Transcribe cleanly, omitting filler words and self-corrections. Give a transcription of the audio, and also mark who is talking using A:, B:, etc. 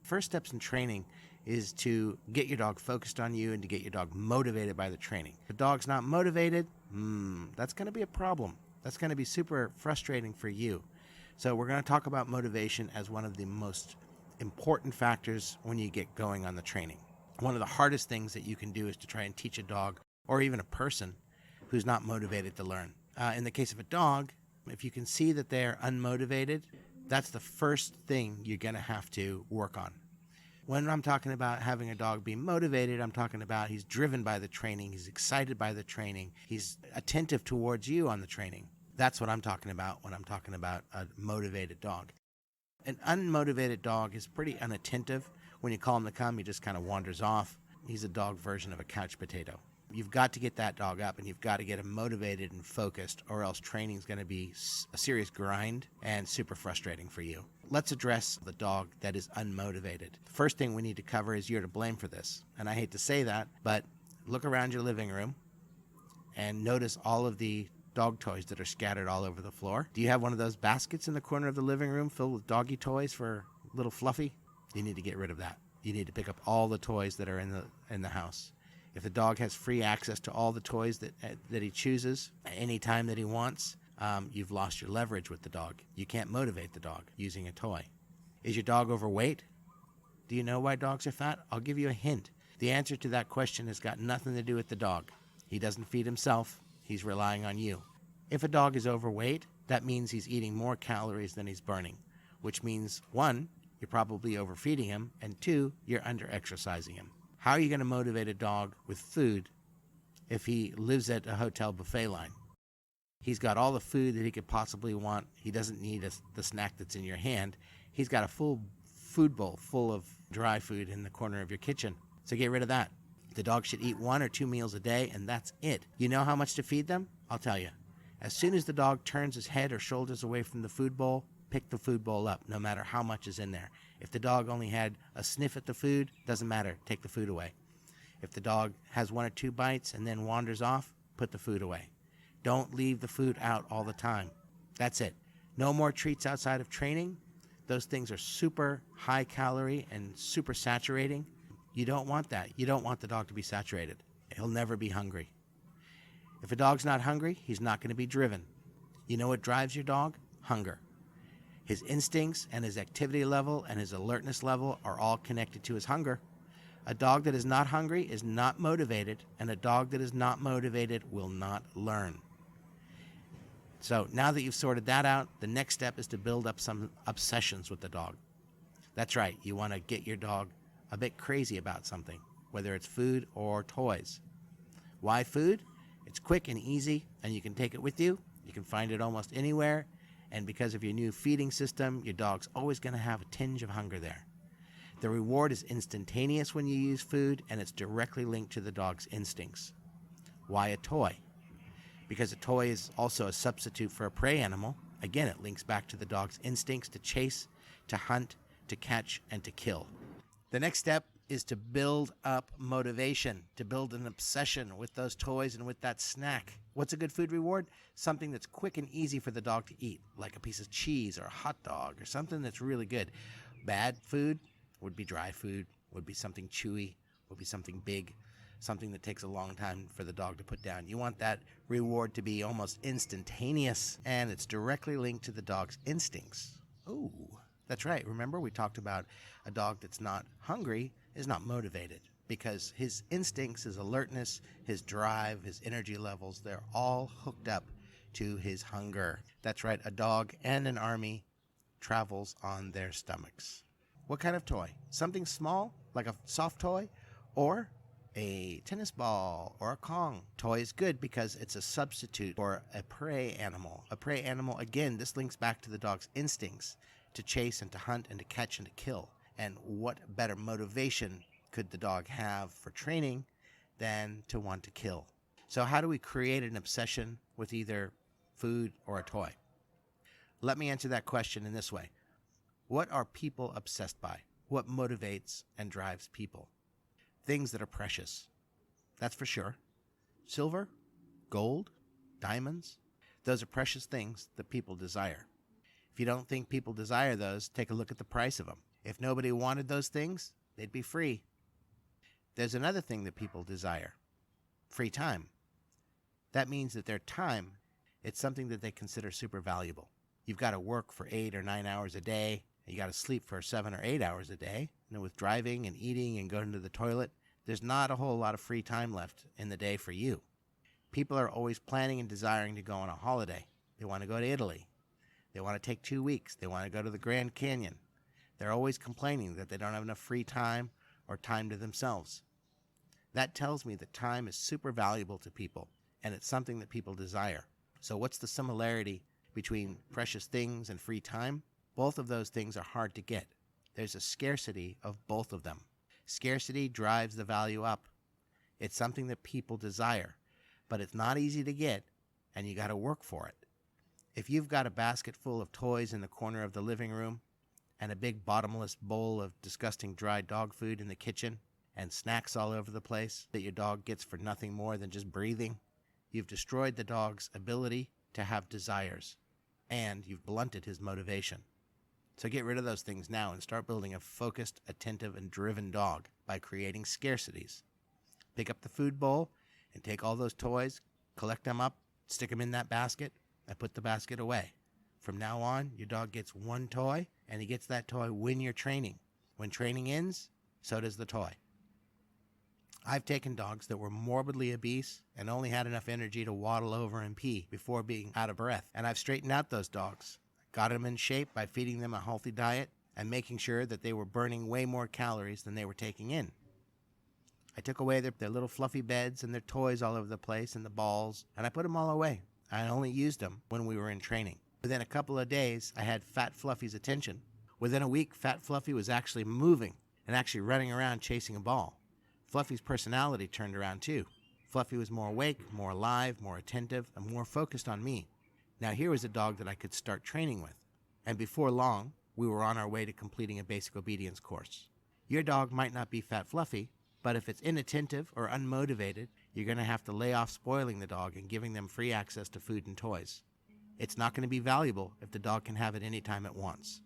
A: first steps in training is to get your dog focused on you and to get your dog motivated by the training. If the dog's not motivated, that's going to be a problem. That's going to be super frustrating for you. So we're going to talk about motivation as one of the most important factors when you get going on the training. One of the hardest things that you can do is to try and teach a dog or even a person who's not motivated to learn. In the case of a dog, if you can see that they're unmotivated, that's the first thing you're going to have to work on. When I'm talking about having a dog be motivated, I'm talking about he's driven by the training, he's excited by the training, he's attentive towards you on the training. That's what I'm talking about when I'm talking about a motivated dog. An unmotivated dog is pretty unattentive. When you call him to come, he just kind of wanders off. He's a dog version of a couch potato. You've got to get that dog up and you've got to get him motivated and focused, or else training is going to be a serious grind and super frustrating for you. Let's address the dog that is unmotivated. First thing we need to cover is you're to blame for this. And I hate to say that, but look around your living room and notice all of the dog toys that are scattered all over the floor. Do you have one of those baskets in the corner of the living room filled with doggy toys for little Fluffy? You need to get rid of that. You need to pick up all the toys that are in the house. If the dog has free access to all the toys that he chooses at any time that he wants, you've lost your leverage with the dog. You can't motivate the dog using a toy. Is your dog overweight? Do you know why dogs are fat? I'll give you a hint. The answer to that question has got nothing to do with the dog. He doesn't feed himself. He's relying on you. If a dog is overweight, that means he's eating more calories than he's burning, which means, 1, you're probably overfeeding him, and 2, you're under-exercising him. How are you going to motivate a dog with food if he lives at a hotel buffet line? He's got all the food that he could possibly want. He doesn't need the snack that's in your hand. He's got a full food bowl full of dry food in the corner of your kitchen. So get rid of that. The dog should eat 1 or 2 meals a day, and that's it. You know how much to feed them? I'll tell you. As soon as the dog turns his head or shoulders away from the food bowl, pick the food bowl up, no matter how much is in there. If the dog only had a sniff at the food, doesn't matter, take the food away. If the dog has 1 or 2 bites and then wanders off, put the food away. Don't leave the food out all the time. That's it. No more treats outside of training. Those things are super high calorie and super saturating. You don't want that. You don't want the dog to be saturated. He'll never be hungry. If a dog's not hungry, he's not going to be driven. You know what drives your dog? Hunger. His instincts and his activity level and his alertness level are all connected to his hunger. A dog that is not hungry is not motivated, and a dog that is not motivated will not learn. So now that you've sorted that out, the next step is to build up some obsessions with the dog. That's right, you want to get your dog a bit crazy about something, whether it's food or toys. Why food? It's quick and easy, and you can take it with you. You can find it almost anywhere. And because of your new feeding system, your dog's always going to have a tinge of hunger there. The reward is instantaneous when you use food, and it's directly linked to the dog's instincts. Why a toy? Because a toy is also a substitute for a prey animal. Again, it links back to the dog's instincts to chase, to hunt, to catch, and to kill. The next step is to build up motivation, to build an obsession with those toys and with that snack. What's a good food reward? Something that's quick and easy for the dog to eat, like a piece of cheese or a hot dog or something that's really good. Bad food would be dry food, would be something chewy, would be something big, something that takes a long time for the dog to put down. You want that reward to be almost instantaneous, and it's directly linked to the dog's instincts. Ooh, that's right. Remember, we talked about a dog that's not hungry is not motivated, because his instincts, his alertness, his drive, his energy levels, they're all hooked up to his hunger. That's right, a dog and an army travels on their stomachs. What kind of toy? Something small, like a soft toy, or a tennis ball or a Kong. Toy is good because it's a substitute for a prey animal. A prey animal, again, this links back to the dog's instincts to chase and to hunt and to catch and to kill. And what better motivation could the dog have for training than to want to kill? So how do we create an obsession with either food or a toy? Let me answer that question in this way. What are people obsessed by? What motivates and drives people? Things that are precious. That's for sure. Silver, gold, diamonds. Those are precious things that people desire. If you don't think people desire those, take a look at the price of them. If nobody wanted those things, they'd be free. There's another thing that people desire: free time. That means that their time, it's something that they consider super valuable. You've got to work for 8 or 9 hours a day, and you got to sleep for 7 or 8 hours a day. With driving and eating and going to the toilet, there's not a whole lot of free time left in the day for you. People are always planning and desiring to go on a holiday. They want to go to Italy. They want to take 2 weeks. They want to go to the Grand Canyon. They're always complaining that they don't have enough free time or time to themselves. That tells me that time is super valuable to people, and it's something that people desire. So what's the similarity between precious things and free time? Both of those things are hard to get. There's a scarcity of both of them. Scarcity drives the value up. It's something that people desire, but it's not easy to get, and you got to work for it. If you've got a basket full of toys in the corner of the living room, and a big bottomless bowl of disgusting dry dog food in the kitchen, and snacks all over the place that your dog gets for nothing more than just breathing, you've destroyed the dog's ability to have desires, and you've blunted his motivation. So get rid of those things now and start building a focused, attentive, and driven dog by creating scarcities. Pick up the food bowl and take all those toys, collect them up, stick them in that basket, and put the basket away. From now on, your dog gets one toy, and he gets that toy when you're training. When training ends, so does the toy. I've taken dogs that were morbidly obese and only had enough energy to waddle over and pee before being out of breath, and I've straightened out those dogs. Got them in shape by feeding them a healthy diet and making sure that they were burning way more calories than they were taking in. I took away their little fluffy beds and their toys all over the place and the balls, and I put them all away. I only used them when we were in training. Within a couple of days, I had Fat Fluffy's attention. Within a week, Fat Fluffy was actually moving and actually running around chasing a ball. Fluffy's personality turned around too. Fluffy was more awake, more alive, more attentive, and more focused on me. Now here was a dog that I could start training with. And before long, we were on our way to completing a basic obedience course. Your dog might not be Fat Fluffy, but if it's inattentive or unmotivated, you're going to have to lay off spoiling the dog and giving them free access to food and toys. It's not going to be valuable if the dog can have it anytime it wants.